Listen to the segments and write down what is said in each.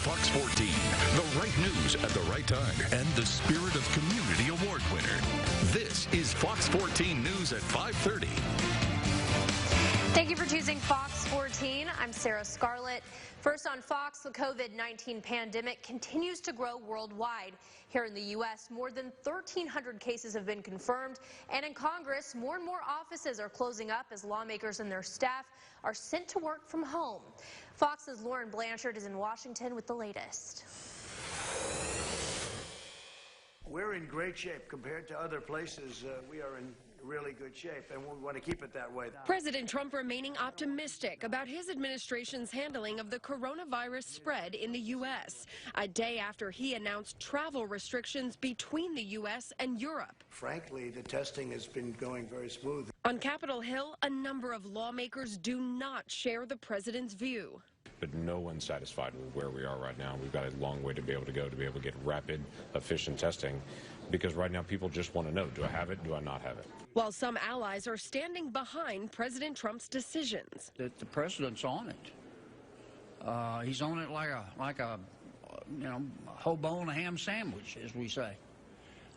Fox 14. The right news at the right time and the Spirit of Community Award winner. This is Fox 14 News at 5:30. Thank you for choosing Fox 14. I'm Sarah Scarlett. First on Fox, the COVID-19 pandemic continues to grow worldwide. Here in the U.S., more than 1,300 cases have been confirmed, and in Congress, more and more offices are closing up as lawmakers and their staff are sent to work from home. Fox's Lauren Blanchard is in Washington with the latest. We're in great shape compared to other places. We are in really good shape, and we want to keep it that way. President Trump remaining optimistic about his administration's handling of the coronavirus spread in the U.S., a day after he announced travel restrictions between the U.S. and Europe. Frankly, the testing has been going very smooth. On Capitol Hill, a number of lawmakers do not share the president's view. But no one's satisfied with where we are right now. We've got a long way to be able to go to be able to get rapid, efficient testing, because right now people just want to know, do I have it, do I not have it? While some allies are standing behind President Trump's decisions. The president's on it. He's on it like a hobo and a ham sandwich, as we say.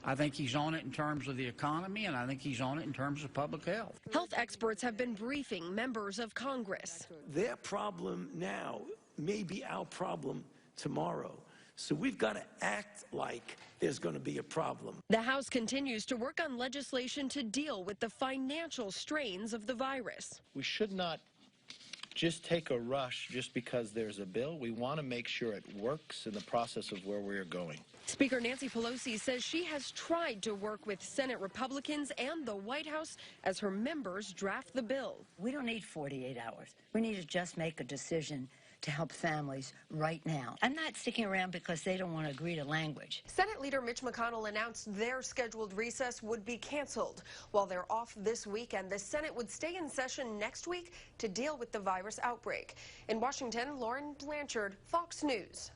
I think he's on it in terms of the economy, and I think he's on it in terms of public health. Health experts have been briefing members of Congress. Their problem now may be our problem tomorrow. So we've got to act like there's going to be a problem. The House continues to work on legislation to deal with the financial strains of the virus. We should not just take a rush just because there's a bill. We want to make sure it works in the process of where we are going. Speaker Nancy Pelosi says she has tried to work with Senate Republicans and the White House as her members draft the bill. We don't need 48 hours. We need to just make a decision to help families right now. I'm not sticking around because they don't want to agree to language. Senate Leader Mitch McConnell announced their scheduled recess would be canceled. While they're off this weekend, the Senate would stay in session next week to deal with the virus outbreak. In Washington, Lauren Blanchard, Fox News.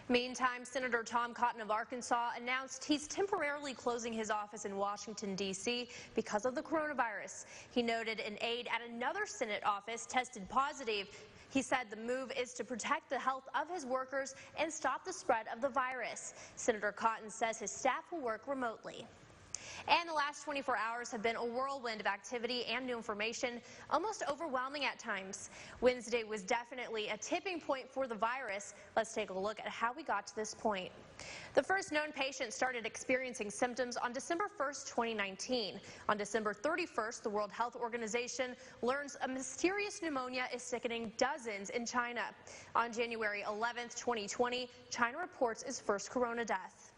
Meantime, Senator Tom Cotton of Arkansas announced he's temporarily closing his office in Washington, D.C. because of the coronavirus. He noted an aide at another Senate office tested positive. He said the move is to protect the health of his workers and stop the spread of the virus. Senator Cotton says his staff will work remotely. And the last 24 hours have been a whirlwind of activity and new information, almost overwhelming at times. Wednesday was definitely a tipping point for the virus. Let's take a look at how we got to this point. The first known patient started experiencing symptoms on December 1st, 2019. On December 31st, the World Health Organization learns a mysterious pneumonia is sickening dozens in China. On January 11th, 2020, China reports its first corona death.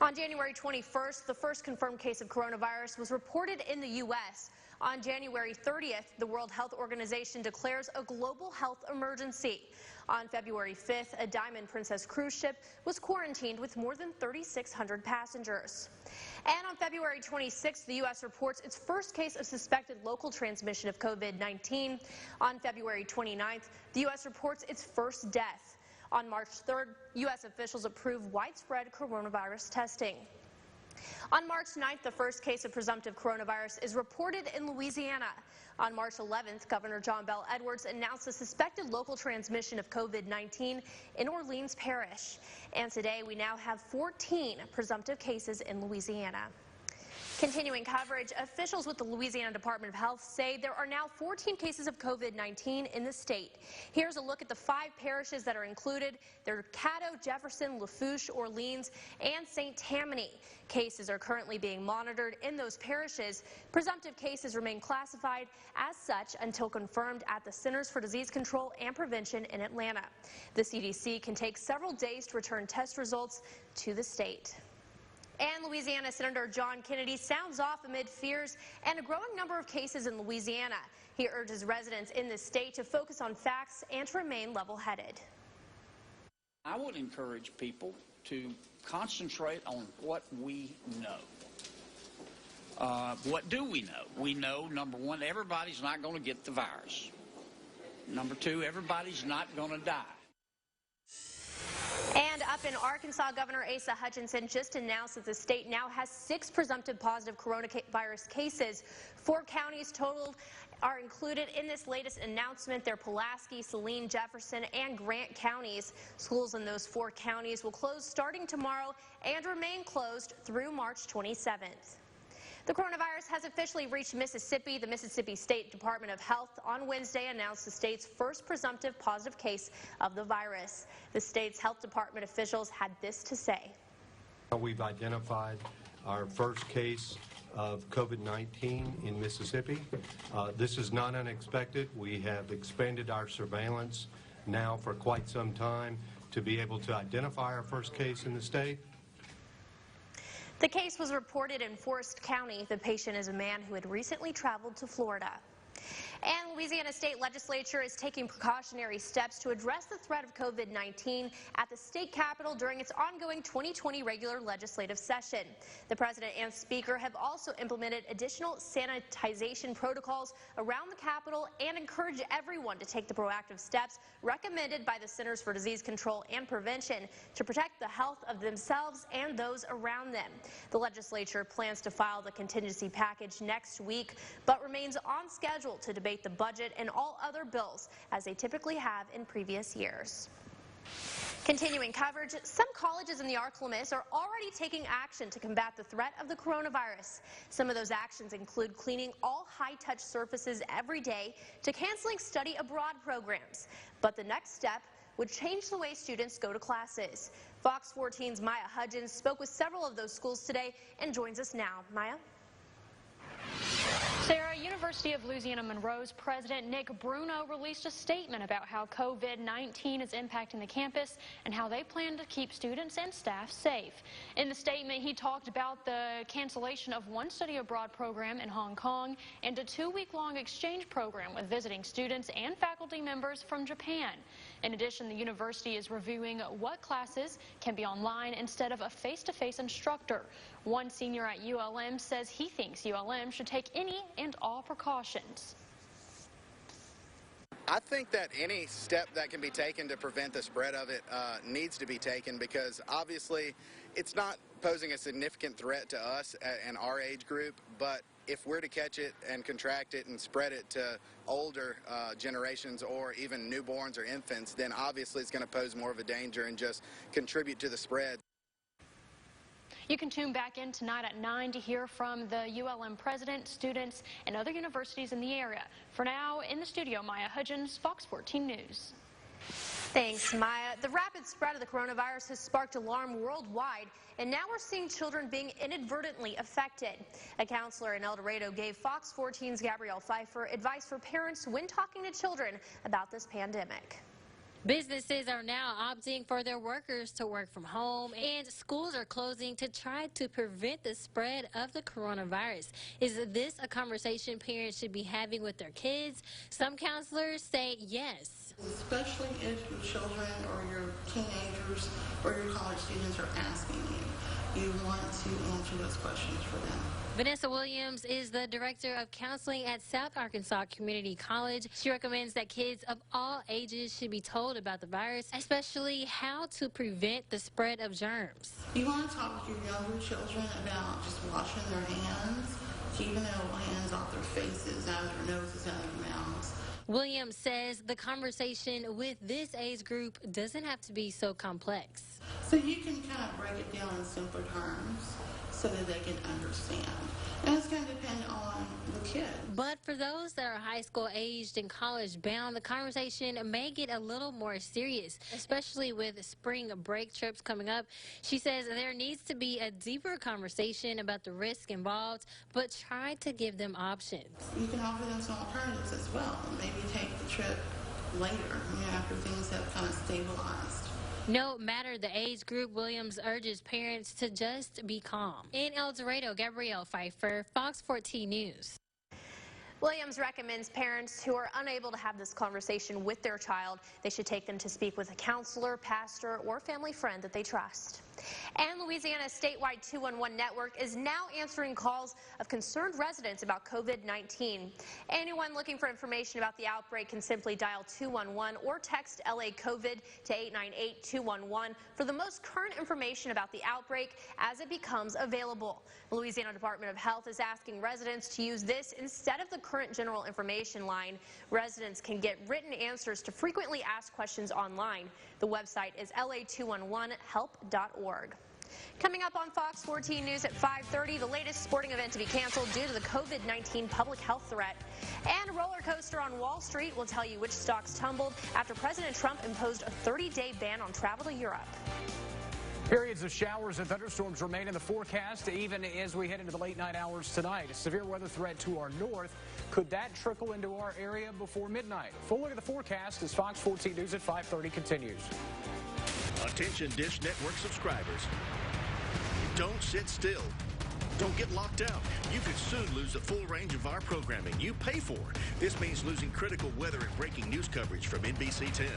On January 21st, the first confirmed case of coronavirus was reported in the U.S. On January 30th, the World Health Organization declares a global health emergency. On February 5th, a Diamond Princess cruise ship was quarantined with more than 3,600 passengers. And on February 26th, the U.S. reports its first case of suspected local transmission of COVID-19. On February 29th, the U.S. reports its first death. On March 3rd, U.S. officials approved widespread coronavirus testing. On March 9th, the first case of presumptive coronavirus is reported in Louisiana. On March 11th, Governor John Bel Edwards announced the suspected local transmission of COVID-19 in Orleans Parish. And today, we now have 14 presumptive cases in Louisiana. Continuing coverage, officials with the Louisiana Department of Health say there are now 14 cases of COVID-19 in the state. Here's a look at the 5 parishes that are included. They're Caddo, Jefferson, Lafourche, Orleans, and St. Tammany. Cases are currently being monitored in those parishes. Presumptive cases remain classified as such until confirmed at the Centers for Disease Control and Prevention in Atlanta. The CDC can take several days to return test results to the state. And Louisiana Senator John Kennedy sounds off amid fears and a growing number of cases in Louisiana. He urges residents in the state to focus on facts and to remain level-headed. I would encourage people to concentrate on what we know. What do we know? We know, number one, everybody's not going to get the virus. Number two, everybody's not going to die. And up up in Arkansas, Governor Asa Hutchinson just announced that the state now has 6 presumptive positive coronavirus cases. 4 counties totaled are included in this latest announcement. They're Pulaski, Saline, Jefferson, and Grant counties. Schools in those 4 counties will close starting tomorrow and remain closed through March 27th. The coronavirus has officially reached Mississippi. The Mississippi State Department of Health on Wednesday announced the state's first presumptive positive case of the virus. The state's health department officials had this to say. We've identified our first case of COVID-19 in Mississippi. This is not unexpected. We have expanded our surveillance now for quite some time to be able to identify our first case in the state. The case was reported in Forest County. The patient is a man who had recently traveled to Florida. And Louisiana State Legislature is taking precautionary steps to address the threat of COVID-19 at the state capitol during its ongoing 2020 regular legislative session. The president and speaker have also implemented additional sanitization protocols around the capitol and encourage everyone to take the proactive steps recommended by the Centers for Disease Control and Prevention to protect the health of themselves and those around them. The legislature plans to file the contingency package next week, but remains on schedule to debate the budget and all other bills as they typically have in previous years. Continuing coverage, some colleges in the ArkLaMiss are already taking action to combat the threat of the coronavirus. Some of those actions include cleaning all high-touch surfaces every day to canceling study abroad programs. But the next step would change the way students go to classes. Fox 14's Maya Hudgens spoke with several of those schools today and joins us now. Maya? Sarah, University of Louisiana Monroe's President Nick Bruno released a statement about how COVID-19 is impacting the campus and how they plan to keep students and staff safe. In the statement, he talked about the cancellation of one study abroad program in Hong Kong and a 2-week-long exchange program with visiting students and faculty members from Japan. In addition, the university is reviewing what classes can be online instead of a face-to-face instructor. One senior at ULM says he thinks ULM should take any and all precautions. I think that any step that can be taken to prevent the spread of it needs to be taken, because obviously it's not posing a significant threat to us and our age group, but if we're to catch it and contract it and spread it to older generations or even newborns or infants, then obviously it's going to pose more of a danger and just contribute to the spread. You can tune back in tonight at 9 to hear from the ULM president, students, and other universities in the area. For now, in the studio, Maya Hudgens, Fox 14 News. Thanks, Maya. The rapid spread of the coronavirus has sparked alarm worldwide, and now we're seeing children being inadvertently affected. A counselor in El Dorado gave Fox 14's Gabrielle Pfeiffer advice for parents when talking to children about this pandemic. Businesses are now opting for their workers to work from home, and schools are closing to try to prevent the spread of the coronavirus. Is this a conversation parents should be having with their kids? Some counselors say yes. Especially if your children or your teenagers or your college students are asking you, you want to answer those questions for them. Vanessa Williams is the director of counseling at South Arkansas Community College. She recommends that kids of all ages should be told about the virus, especially how to prevent the spread of germs. You want to talk with your younger children about just washing their hands, keeping their hands off their faces, out of their noses, out of their mouths. Williams says the conversation with this age group doesn't have to be so complex. So you can kind of break it down in simpler terms so that they can understand. And it's going to depend on the kid. But for those that are high school aged and college bound, the conversation may get a little more serious, especially with spring break trips coming up. She says there needs to be a deeper conversation about the risk involved, but try to give them options. You can offer them some alternatives as well. Maybe take the trip later, after things have kind of stabilized. No matter the age group, Williams urges parents to just be calm. In El Dorado, Gabrielle Pfeiffer, Fox 14 News. Williams recommends parents who are unable to have this conversation with their child, they should take them to speak with a counselor, pastor, or family friend that they trust. And Louisiana's statewide 211 network is now answering calls of concerned residents about COVID-19. Anyone looking for information about the outbreak can simply dial 211 or text LA COVID to 898-211 for the most current information about the outbreak as it becomes available. The Louisiana Department of Health is asking residents to use this instead of the current general information line. Residents can get written answers to frequently asked questions online. The website is la211help.org. Coming up on Fox 14 News at 5:30, the latest sporting event to be canceled due to the COVID-19 public health threat. And a roller coaster on Wall Street will tell you which stocks tumbled after President Trump imposed a 30-day ban on travel to Europe. Periods of showers and thunderstorms remain in the forecast even as we head into the late night hours tonight. A severe weather threat to our north. Could that trickle into our area before midnight? Full look at the forecast as Fox 14 News at 5:30 continues. Attention Dish Network subscribers. Don't sit still. Don't get locked out. You could soon lose the full range of our programming you pay for. This means losing critical weather and breaking news coverage from NBC 10.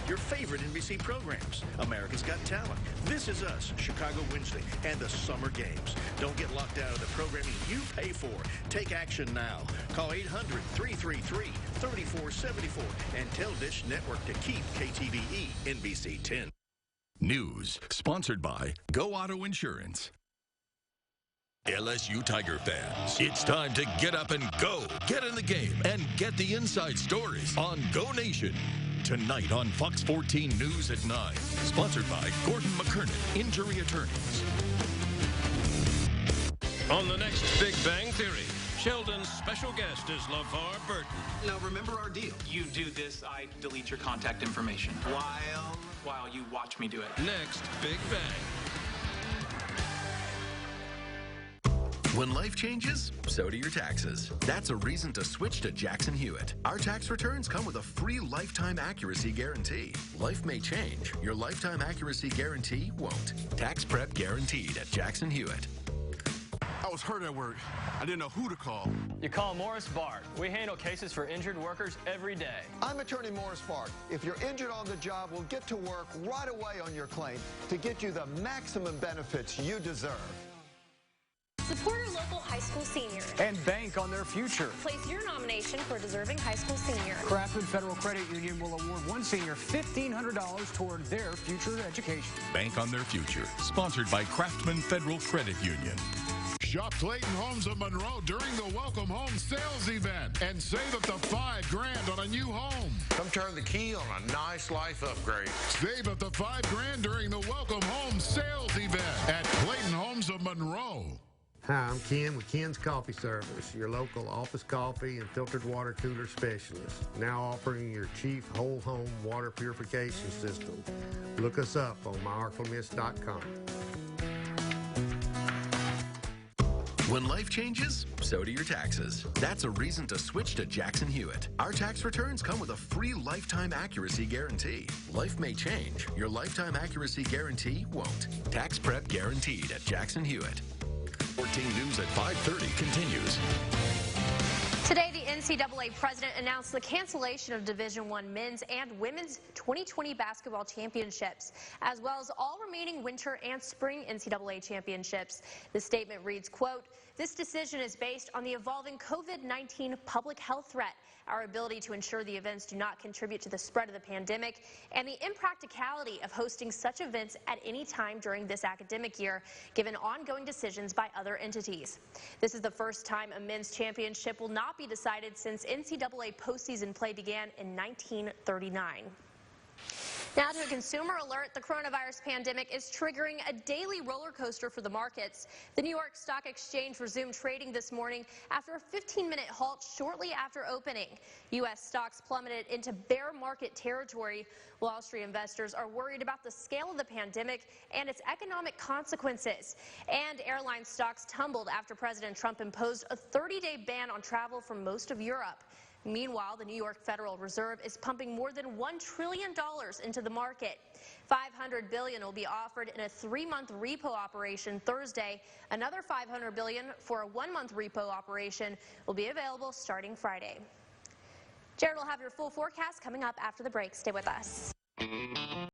Your favorite NBC programs, America's Got Talent, This Is Us, Chicago Wednesday, and the Summer Games. Don't get locked out of the programming you pay for. Take action now. Call 800-333-3474 and tell Dish Network to keep KTVE NBC 10. News sponsored by Go Auto Insurance. LSU Tiger fans, it's time to get up and go. Get in the game and get the inside stories on Go Nation. Tonight on Fox 14 News at 9. Sponsored by Gordon McKernan, Injury Attorneys. On the next Big Bang Theory, Sheldon's special guest is LeVar Burton. Now remember our deal. You do this, I delete your contact information. While you watch me do it. Next Big Bang. When life changes, so do your taxes. That's a reason to switch to Jackson Hewitt. Our tax returns come with a free lifetime accuracy guarantee. Life may change. Your lifetime accuracy guarantee won't. Tax prep guaranteed at Jackson Hewitt. I was hurt at work. I didn't know who to call. You call Morris Bart. We handle cases for injured workers every day. I'm attorney Morris Bart. If you're injured on the job, we'll get to work right away on your claim to get you the maximum benefits you deserve. Support your local high school seniors. And bank on their future. Place your nomination for a deserving high school senior. Craftsman Federal Credit Union will award one senior $1,500 toward their future education. Bank on their future. Sponsored by Craftsman Federal Credit Union. Shop Clayton Homes of Monroe during the Welcome Home Sales Event and save up to $5 grand on a new home. Come turn the key on a nice life upgrade. Save up to $5 grand during the Welcome Home Sales Event at Clayton Homes of Monroe. Hi, I'm Ken with Ken's Coffee Service, your local office coffee and filtered water cooler specialist. Now offering your cheap whole home water purification system. Look us up on myarclemist.com. When life changes, so do your taxes. That's a reason to switch to Jackson Hewitt. Our tax returns come with a free lifetime accuracy guarantee. Life may change. Your lifetime accuracy guarantee won't. Tax prep guaranteed at Jackson Hewitt. 14 News at 5:30 continues. Today, the NCAA president announced the cancellation of Division I men's and women's 2020 basketball championships, as well as all remaining winter and spring NCAA championships. The statement reads, quote, "This decision is based on the evolving COVID-19 public health threat, our ability to ensure the events do not contribute to the spread of the pandemic, and the impracticality of hosting such events at any time during this academic year, given ongoing decisions by other entities." This is the first time a men's championship will not be decided since NCAA postseason play began in 1939. Now to a consumer alert, the coronavirus pandemic is triggering a daily roller coaster for the markets. The New York Stock Exchange resumed trading this morning after a 15-minute halt shortly after opening. U.S. stocks plummeted into bear market territory. Wall Street investors are worried about the scale of the pandemic and its economic consequences. And airline stocks tumbled after President Trump imposed a 30-day ban on travel from most of Europe. Meanwhile, the New York Federal Reserve is pumping more than $1 trillion into the market. $500 billion will be offered in a 3-month repo operation Thursday. Another $500 billion for a 1-month repo operation will be available starting Friday. Jared will have your full forecast coming up after the break. Stay with us.